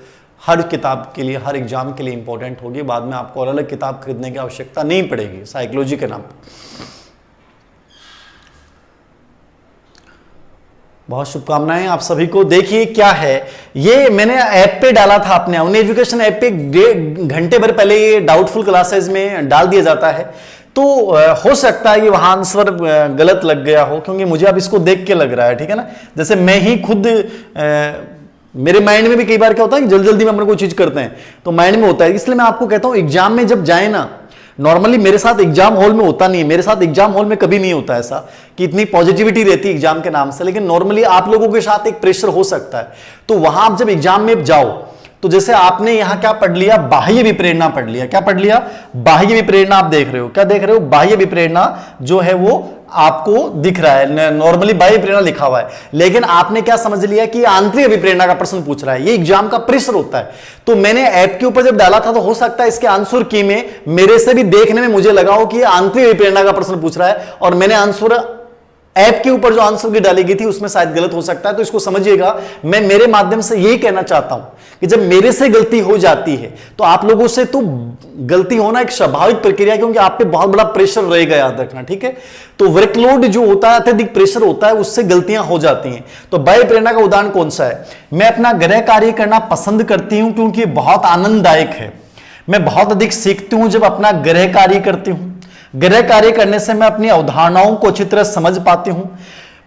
हर किताब के लिए, हर एग्जाम के लिए इंपॉर्टेंट होगी। बाद में आपको अलग अलग किताब खरीदने की आवश्यकता नहीं पड़ेगी साइकोलॉजी के नाम पर। बहुत शुभकामनाएं आप सभी को। देखिए क्या है, ये मैंने ऐप पे डाला था, अपने उन एजुकेशन ऐप पे घंटे भर पहले ये डाउटफुल क्लासेस में डाल दिया जाता है। तो हो सकता है कि वहां आंसर गलत लग गया हो, क्योंकि मुझे अब इसको देख के लग रहा है, ठीक है ना। जैसे मैं ही खुद मेरे माइंड में भी कई बार क्या होता है कि जल्दी जल्दी में अपन कोई चीज करते हैं तो माइंड में होता है। इसलिए मैं आपको कहता हूं एग्जाम में जब जाए ना, नॉर्मली मेरे साथ एग्जाम हॉल में होता नहीं है, मेरे साथ एग्जाम हॉल में कभी नहीं होता ऐसा कि इतनी पॉजिटिविटी रहती है एग्जाम के नाम से, लेकिन नॉर्मली आप लोगों के साथ एक प्रेशर हो सकता है। तो वहां आप जब एग्जाम में जाओ तो जैसे आपने यहां क्या पढ़ लिया? बाह्य विप्रेरणा पढ़ लिया। क्या पढ़ लिया? बाह्य विप्रेरणा। आप देख रहे हो, क्या देख रहे हो? बाह्य विप्रेरणा जो है वो आपको दिख रहा है, नॉर्मली बाह्य विप्रेरणा लिखा हुआ है, लेकिन आपने क्या समझ लिया कि आंतरिक विप्रेरणा का प्रश्न पूछ रहा है। ये एग्जाम का प्रेशर होता है। तो मैंने ऐप के ऊपर जब डाला था तो हो सकता है इसके आंसर की में मेरे से भी देखने में मुझे लगा हो कि आंतरिक विप्रेरणा का प्रश्न पूछ रहा है, और मैंने आंसर ऐप के ऊपर जो आंसर की डाली गई थी उसमें शायद गलत हो सकता है। तो इसको समझिएगा, मैं मेरे माध्यम से यही कहना चाहता हूं कि जब मेरे से गलती हो जाती है तो आप लोगों से तो गलती होना एक स्वाभाविक प्रक्रिया है, क्योंकि आप पे बहुत बड़ा प्रेशर रहेगा, याद रखना, ठीक है। तो वर्कलोड जो होता है, अत्यधिक प्रेशर होता है, उससे गलतियां हो जाती हैं। तो बाह्य प्रेरणा का उदाहरण कौन सा है? मैं अपना गृह कार्य करना पसंद करती हूं क्योंकि बहुत आनंददायक है। मैं बहुत अधिक सीखती हूं जब अपना गृह कार्य करती हूं। गृह कार्य करने से मैं अपनी अवधारणाओं को अच्छी तरह समझ पाती हूं।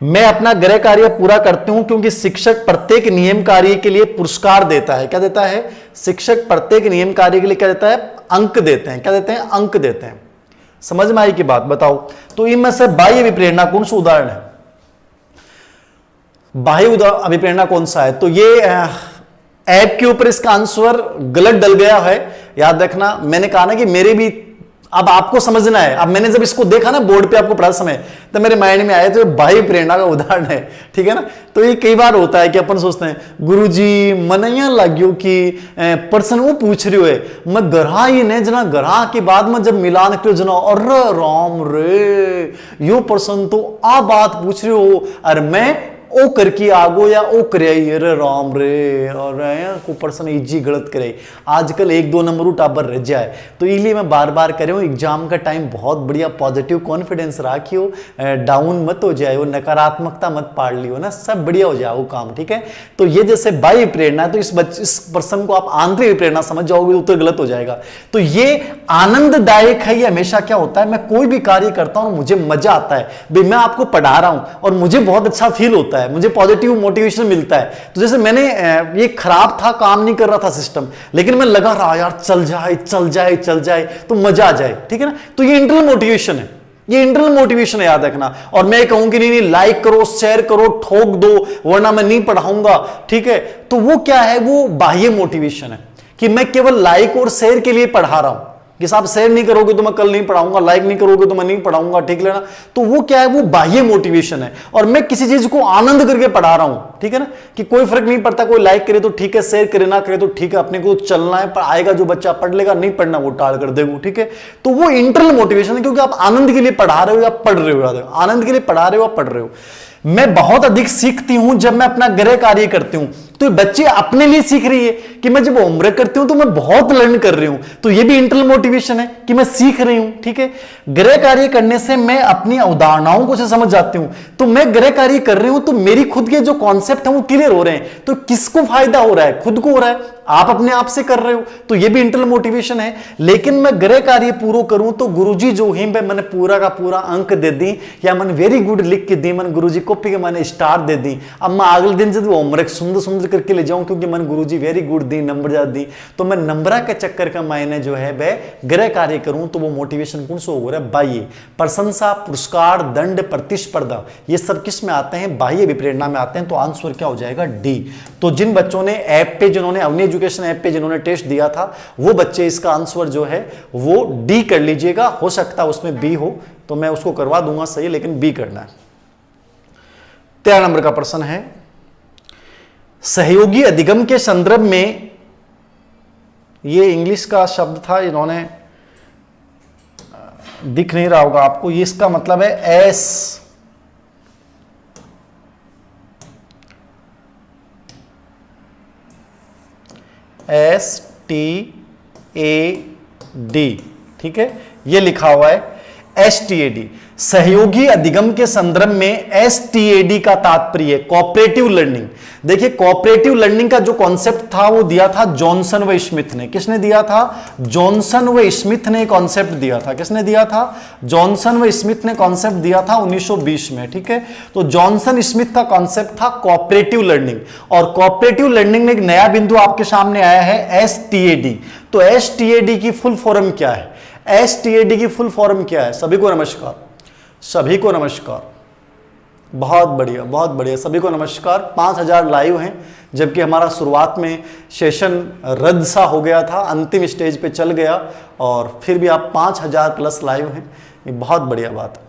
मैं अपना गृह कार्य पूरा करती हूं क्योंकि शिक्षक प्रत्येक नियम कार्य के लिए पुरस्कार देता है। क्या देता है? शिक्षक प्रत्येक नियम कार्य के लिए क्या देता है? अंक देते हैं। क्या देते हैं? अंक देते हैं। समझ में आई की बात? बताओ तो इनमें से बाह्य विप्रेरणा कौन सा उदाहरण है? बाह्य अभिप्रेरणा कौन सा है? तो ये ऐप के ऊपर इसका आंसर गलत डल गया है, याद रखना। मैंने कहा ना कि मेरे भी अब आपको समझना है। अब मैंने जब इसको देखा ना बोर्ड पे आपको पढ़ा समय, तो मेरे माइंड में आया तो बाह्य प्रेरणा का उदाहरण है, ठीक है ना। तो ये कई बार होता है कि अपन सोचते हैं गुरुजी मनैया लाग्यो कि पर्सन वो पूछ रही है, मैं गरा ही नहीं जना, गरा के बाद में जब मिलान करो जना, अरे राम रे यो पर्सन तो आ बात पूछ रहे हो, अरे मैं ओ करके आगो या ओ करे, अरे राम रे, और को पर्सन इजी गलत करे। आजकल 1-2 नंबर टाबर रह जाए। तो इसलिए मैं बार बार कह रहा हूँ एग्जाम का टाइम बहुत बढ़िया पॉजिटिव कॉन्फिडेंस राखियो, डाउन मत हो जाए, नकारात्मकता मत पाड़ लियो ना, सब बढ़िया हो जाए वो काम, ठीक है। तो ये जैसे बाह्य प्रेरणा है, तो इस पर्सन को आप आंतरिक प्रेरणा समझ जाओगे, उत्तर गलत हो जाएगा। तो ये आनंददायक है। ये हमेशा क्या होता है, मैं कोई भी कार्य करता हूं मुझे मजा आता है, भाई मैं आपको पढ़ा रहा हूं और मुझे बहुत अच्छा फील होता है, मुझे पॉजिटिव मोटिवेशन मिलता है। तो जैसे मैंने ये खराब था, काम नहीं कर रहा था सिस्टम, लेकिन मैं लगा रहा यार चल जाए चल जाए चल जाए तो मजा आ जाए, ठीक है ना। तो ये इंटरनल मोटिवेशन है, ये इंटरनल मोटिवेशन है, याद रखना। और मैं कहूं कि नहीं लाइक करो, शेयर करो, ठोक दो वरना मैं नहीं पढ़ाऊंगा, ठीक है, तो वो क्या है, वो बाह्य मोटिवेशन है कि मैं केवल लाइक और शेयर के लिए पढ़ा रहा हूं कि साहब शेयर नहीं करोगे तो मैं कल नहीं पढ़ाऊंगा, लाइक नहीं करोगे तो मैं नहीं पढ़ाऊंगा, ठीक है ना। तो वो क्या है, वो बाह्य मोटिवेशन है। और मैं किसी चीज को आनंद करके पढ़ा रहा हूं, ठीक है ना, कि कोई फर्क नहीं पड़ता, कोई लाइक करे तो ठीक है, शेयर करे ना करे तो ठीक है, अपने को चलना है, पर आएगा जो बच्चा पढ़ लेगा, नहीं पढ़ना वो टाल कर देगा, ठीक है। तो वो इंटरनल मोटिवेशन है, क्योंकि आप आनंद के लिए पढ़ा रहे हो या पढ़ रहे हो, आनंद के लिए पढ़ा रहे हो या पढ़ रहे हो। मैं बहुत अधिक सीखती हूं जब मैं अपना गृह कार्य करती हूं, तो बच्चे अपने लिए सीख रही है कि मैं जब होमवर्क करती हूं तो मैं बहुत लर्न कर रही हूं, तो ये भी इंटरनल मोटिवेशन है कि मैं सीख रही हूं, ठीक है। गृह कार्य करने से मैं अपनी अवधारणाओं को से समझ जाती हूं, तो मैं गृह कार्य कर रही हूं तो मेरी खुद के जो कॉन्सेप्ट है वो क्लियर हो रहे हैं, तो किसको फायदा हो रहा है, खुद को हो रहा है, आप अपने आप से कर रहे हो, तो ये भी इंटरनल मोटिवेशन है। लेकिन मैं गृह कार्य पूरा करूं तो गुरुजी जो ही मैंने पूरा का पूरा अंक दे दी या मैंने वेरी गुड लिख के दी, मैंने गुरुजी कॉपी के मैंने स्टार दे दी, अब मैं अगले दिन जब होमवर्क सुंदर सुंदर करके ले जाऊं क्योंकि मैंने गुरुजी वेरी गुड दी, नंबर ज्यादा दी, तो मैं नंबरा के चक्कर का मैंने जो है वह गृह कार्य करूं, तो वो मोटिवेशन कौन सा हो रहा है, बाह्य। प्रशंसा, पुरस्कार, दंड, प्रतिस्पर्धा, ये सब किस में आते हैं, बाह्य विप्रेरणा में आते हैं, तो आंसर क्या हो जाएगा, डी। तो जिन बच्चों ने ऐप पे, जिन्होंने अवनी एजुकेशन ऐप पे जिन्होंने टेस्ट दिया था, वो बच्चे इसका आंसर जो है वो डी कर लीजिएगा। हो सकता है उसमें बी हो तो मैं उसको करवा दूंगा सही, लेकिन बी करना है। 13 नंबर का प्रश्न है, सहयोगी अधिगम के संदर्भ में, ये इंग्लिश का शब्द था, इन्होंने दिख नहीं रहा होगा आपको, ये इसका मतलब है STAD, ठीक है, ये लिखा हुआ है STAD। सहयोगी अधिगम के संदर्भ में STAD का तात्पर्य कोऑपरेटिव लर्निंग। देखिए कोऑपरेटिव लर्निंग का जो कॉन्सेप्ट था वो दिया था जॉनसन व स्मिथ ने। किसने दिया था, जॉनसन व स्मिथ ने कॉन्सेप्ट दिया था। किसने दिया था, जॉनसन व स्मिथ ने कॉन्सेप्ट दिया था 1920 में, ठीक है। तो जॉनसन स्मिथ का कॉन्सेप्ट था कोऑपरेटिव लर्निंग, और कोऑपरेटिव लर्निंग में एक नया बिंदु आपके सामने आया है STAD। तो STAD की फुल फॉर्म क्या है, STAD की फुल फॉर्म क्या है, सभी को नमस्कार, सभी को नमस्कार, बहुत बढ़िया बहुत बढ़िया, सभी को नमस्कार। 5000 लाइव हैं, जबकि हमारा शुरुआत में सेशन रद्द सा हो गया था, अंतिम स्टेज पे चल गया, और फिर भी आप 5000 प्लस लाइव हैं, ये बहुत बढ़िया बात है।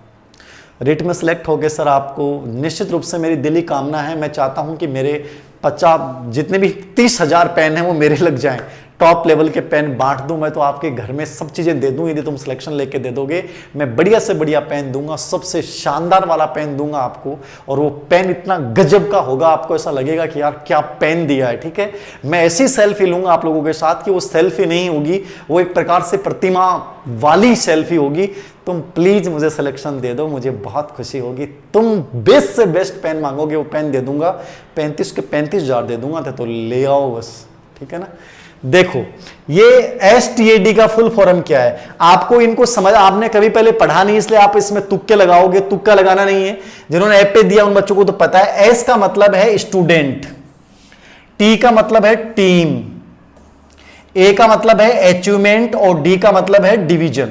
रेट में सिलेक्ट हो गए सर, आपको निश्चित रूप से मेरी दिली कामना है, मैं चाहता हूं कि मेरे 50 जितने भी 30,000 पेन हैं वो मेरे लग जाएं, टॉप लेवल के पेन बांट दूं मैं, तो आपके घर में सब चीजें दे दूं यदि तुम सिलेक्शन लेके दे दोगे। मैं बढ़िया से बढ़िया पेन दूंगा, सबसे शानदार वाला पेन दूंगा आपको, और वो पेन इतना गजब का होगा, आपको ऐसा लगेगा कि यार क्या पेन दिया है, ठीक है। मैं ऐसी सेल्फी लूंगा आप लोगों के साथ कि वो सेल्फी नहीं होगी, वो एक प्रकार से प्रतिमा वाली सेल्फी होगी। तुम प्लीज मुझे सिलेक्शन दे दो, मुझे बहुत खुशी होगी। तुम बेस्ट से बेस्ट पेन मांगोगे, वो पेन दे दूंगा, 35 के 35,000 दे दूंगा, तो ले आओ बस, ठीक है ना। देखो ये STAD का फुल फॉर्म क्या है, आपको इनको समझ, आपने कभी पहले पढ़ा नहीं इसलिए आप इसमें तुक्के लगाओगे, तुक्का लगाना नहीं है। जिन्होंने ऐप पे दिया उन बच्चों को तो पता है। S का मतलब है स्टूडेंट, T का मतलब है टीम, A का मतलब है अचीवमेंट, और D का मतलब है division.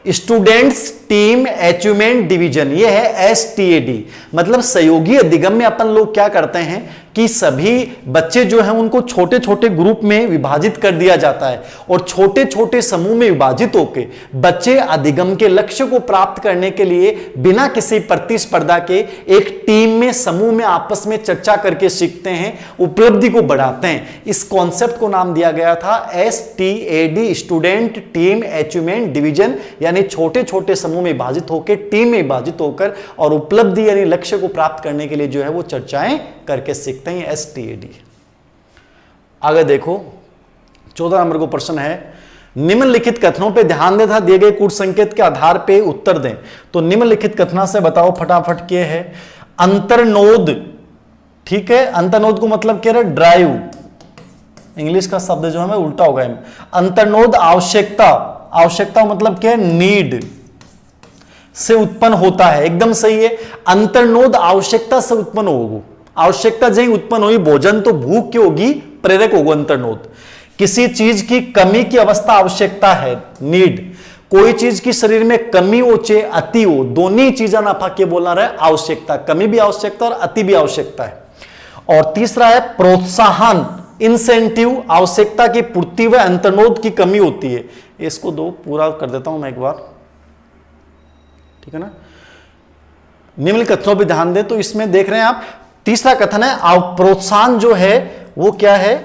Students, team, achievement, division, ये है STAD। मतलब सहयोगी अधिगम में अपन लोग क्या करते हैं कि सभी बच्चे जो हैं उनको छोटे छोटे ग्रुप में विभाजित कर दिया जाता है, और छोटे छोटे समूह में विभाजित होकर बच्चे अधिगम के लक्ष्य को प्राप्त करने के लिए बिना किसी प्रतिस्पर्धा के एक टीम में, समूह में आपस में चर्चा करके सीखते हैं, उपलब्धि को बढ़ाते हैं। इस कॉन्सेप्ट को नाम दिया गया था STAD, student, team, achievement, division, यानी छोटे छोटे समूह में विभाजित होकर, टीम में विभाजित होकर, और उपलब्धि यानी लक्ष्य को प्राप्त करने के लिए जो है वो चर्चाएं करके सीखते हैं, STAD। आगे देखो 14 नंबर को प्रश्न है, निम्नलिखित कथनों पे ध्यान दें तथा दिए गए कूट संकेत के आधार पे उत्तर दें। तो निम्नलिखित कथना से बताओ फटाफट क्या है, अंतर्नोद, ठीक है, अंतर्नोद को मतलब क्या है, ड्राइव, इंग्लिश का शब्द जो है उल्टा होगा। अंतर्नोद आवश्यकता, आवश्यकता मतलब क्या है, नीड से उत्पन्न होता है, एकदम सही है। अंतर्नोद आवश्यकता से उत्पन्न होगी, आवश्यकता जहीं उत्पन्न हुई भोजन तो भूख की होगी, प्रेरक होगा अंतर्नोद। किसी चीज की कमी की अवस्था आवश्यकता है, नीड। कोई चीज की शरीर में कमी हो चाहे अति हो, दोनों चीजें ना फाके बोलना रहे आवश्यकता, कमी भी आवश्यकता और अति भी आवश्यकता है। और तीसरा है प्रोत्साहन, इंसेंटिव, आवश्यकता की पूर्ति व अंतर्नोद की कमी होती है। इसको दो पूरा कर देता हूं मैं एक बार, ठीक है ना। निम्न कथनों पर ध्यान दें तो इसमें देख रहे हैं आप, तीसरा कथन है प्रोत्साहन जो है वो क्या है,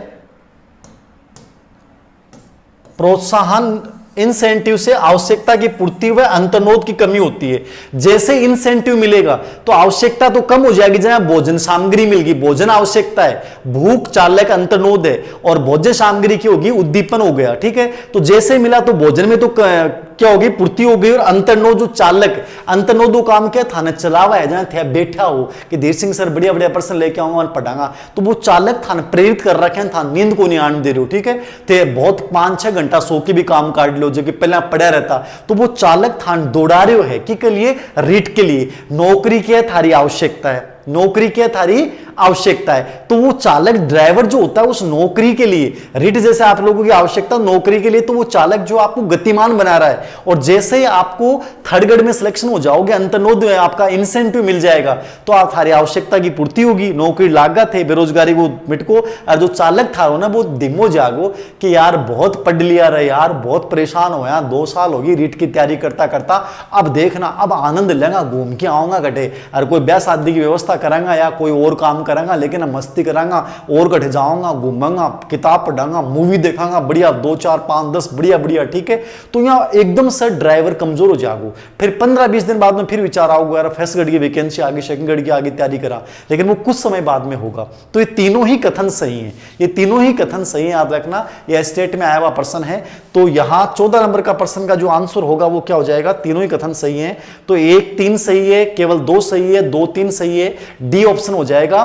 प्रोत्साहन इंसेंटिव से आवश्यकता की पूर्ति व अंतर्नोद की कमी होती है। जैसे इंसेंटिव मिलेगा तो आवश्यकता तो कम हो जाएगी, जहां भोजन सामग्री मिल गई, भोजन आवश्यकता है, भूख चालक अंतर्नोद है, और भोजन सामग्री की होगी उद्दीपन हो गया, ठीक है। तो जैसे मिला तो भोजन में तो क्या होगी, पूर्ति हो गई, और अंतर्नोद जो चालक, अंतर्नोद वो काम क्या थाने चलावा है, जहां थे बैठा हो कि धीर सिंह सर बढ़िया बढ़िया प्रश्न लेके आऊंगा पढ़ाऊंगा, तो वो चालक थाने प्रेरित कर रखे हैं, थाने नींद को नहीं आने दे रहे हो, ठीक है। ते बहुत 5-6 घंटा सो के भी काम काट लो, जो कि पहले पड़ा रहता, तो वो चालक थान दौड़ा रहे हो है कि के लिए, रीट के लिए, नौकरी की थारी आवश्यकता है, नौकरी की थारी आवश्यकता है। तो वो चालक ड्राइवर जो होता है उस नौकरी के लिए, रीट जैसे आप लोगों की आवश्यकता नौकरी के लिए, तो वो चालक जो आपको गतिमान बना रहा है। और जैसे ही आपको थर्ड ग्रेड में सिलेक्शन हो जाओगे, अंतर्नोद आपका इंसेंटिव मिल जाएगा, तो आप थारी आवश्यकता की पूर्ति होगी, नौकरी लागत है, बेरोजगारी को मिटको। और जो चालक था ना वो दिमो जागो कि यार बहुत पढ़ लिया रहे, यार बहुत परेशान हो, यार 2 साल होगी रीट की तैयारी करता करता, अब देखना अब आनंद लेगा, घूम के आऊंगा घटे, और कोई ब्याह शादी की व्यवस्था करांगा या कोई और काम करांगा, लेकिन मस्ती करांगा और घटे जाऊंगा, घूमांगा, किताब पढ़ांगा, मूवी देखांगा, बढ़िया 2, 4, 5, 10 बढ़िया बढ़िया, ठीक है। तो यहाँ एकदम से ड्राइवर कमजोर हो जाओ, फिर 15-20 दिन बाद में फिर विचार आओगे यार फर्स्ट ग्रेड की वैकेंसी आगे, सेकंड ग्रेड की आगे तैयारी करा, लेकिन वो कुछ समय बाद में होगा। तो ये तीनों ही कथन सही है, ये तीनों ही कथन सही है, याद रखना। ये स्टेट में आया हुआ प्रश्न है, तो यहां 14 नंबर का प्रश्न का जो आंसर होगा वो क्या हो जाएगा, तीनों ही कथन सही है। तो 1, 3 सही है, केवल 2 सही है, 2, 3 सही है, डी ऑप्शन हो जाएगा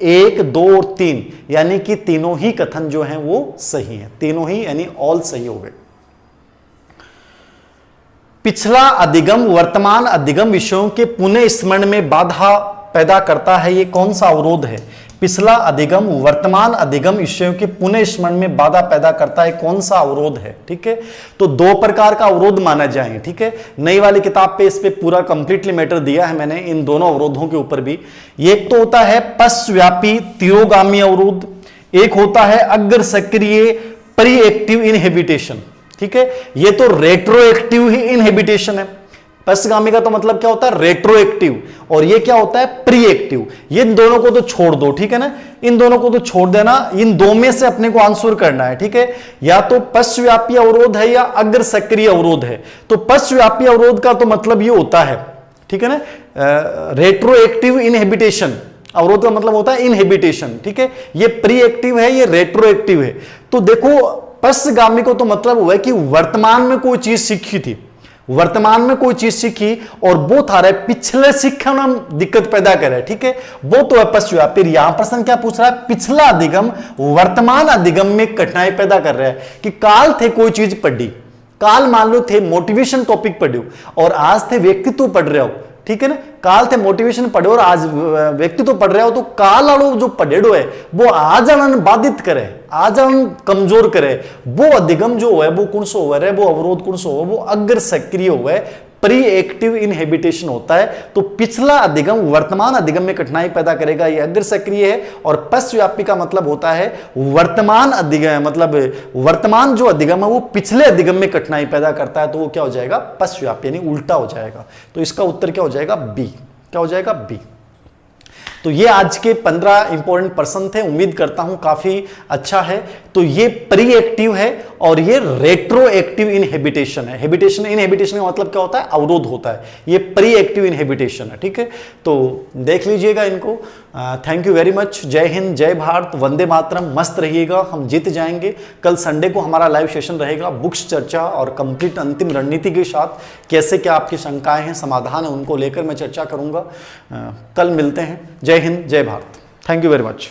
1, 2 और 3, यानी कि तीनों ही कथन जो हैं वो सही हैं, तीनों ही यानी ऑल सही हो गए। पिछला अधिगम वर्तमान अधिगम विषयों के पुनः स्मरण में बाधा पैदा करता है, ये कौन सा अवरोध है। पिछला अधिगम वर्तमान अधिगम विषयों के पुनः स्मरण में बाधा पैदा करता है, कौन सा अवरोध है, ठीक है। तो 2 प्रकार का अवरोध माना जाए, ठीक है। नई वाली किताब पे इस पे पूरा कंप्लीटली मैटर दिया है मैंने इन दोनों अवरोधों के ऊपर भी। एक तो होता है पश्चव्यापी तिरोगामी अवरोध, एक होता है अग्र सक्रिय प्रीएक्टिव इनहिबिटेशन, ठीक है। ये तो रेट्रोएक्टिव ही इनहिबिटेशन है। पश्चगामी का तो मतलब क्या होता है, रेट्रोएक्टिव, और ये क्या होता है, प्रीएक्टिव। ये इन दोनों को तो छोड़ दो, ठीक है ना, इन दोनों को तो छोड़ देना, इन दो में से अपने को आंसर करना है, ठीक है। या तो पश्चव्यापी अवरोध है या अग्र सक्रिय अवरोध है। तो पश्चव्यापी अवरोध का तो मतलब ये होता है, ठीक है ना, रेट्रोएक्टिव इनहिबिटेशन, अवरोध का मतलब होता है इनहिबिटेशन, ठीक है। ये प्रीएक्टिव है, ये रेट्रोएक्टिव है। तो देखो पश्चगामी को तो मतलब हुआ है कि वर्तमान में कोई चीज सीखी थी, वर्तमान में कोई चीज सीखी और वो था रहे पिछले शिक्षा में दिक्कत पैदा करे, ठीक है, वो तो है पश्चव्यापी। यहां प्रश्न क्या पूछ रहा है, पिछला अधिगम वर्तमान अधिगम में कठिनाई पैदा कर रहा है कि काल थे कोई चीज पढ़ी, काल मान लो थे मोटिवेशन टॉपिक पढ़ो और आज थे व्यक्तित्व पढ़ रहे हो, ठीक है ना, काल थे मोटिवेशन पढ़े और आज व्यक्तित्व पढ़ रहे हो, तो काल वालों जो पढ़ेड़ो है वो आज बाधित करे, आज कमजोर करे। वो अधिगम जो है वो कौन सा हुआ है, वो अवरोध कौन सा हुआ, वो अग्र सक्रिय हुआ है, प्रीएक्टिव इनहिबिटेशन होता है। तो पिछला अधिगम वर्तमान अधिगम में कठिनाई पैदा करेगा, ये अग्र सक्रिय है। और पश्चव्यापी का मतलब होता है वर्तमान अधिगम, मतलब वर्तमान जो अधिगम है वो पिछले अधिगम में कठिनाई पैदा करता है, तो वो क्या हो जाएगा, पश्चव्यापी, यानी उल्टा हो जाएगा। तो इसका उत्तर क्या हो जाएगा, बी, क्या हो जाएगा, बी। तो ये आज के 15 इंपॉर्टेंट प्रश्न थे, उम्मीद करता हूं काफी अच्छा है। तो ये प्रीएक्टिव है और ये रेट्रोएक्टिव इनहिबिटेशन है। इनहिबिटेशन का मतलब क्या होता है, अवरोध होता है। ये प्रीएक्टिव इनहिबिटेशन है, ठीक है। तो देख लीजिएगा इनको। Thank you very much. जय हिंद, जय भारत, वंदे मातरम। मस्त रहिएगा, हम जीत जाएंगे। कल संडे को हमारा लाइव सेशन रहेगा, बुक्स चर्चा और कंप्लीट अंतिम रणनीति के साथ कैसे क्या आपकी शंकाएं हैं, समाधान है, उनको लेकर मैं चर्चा करूंगा। कल मिलते हैं। जय हिंद, जय Bharat. Thank you very much.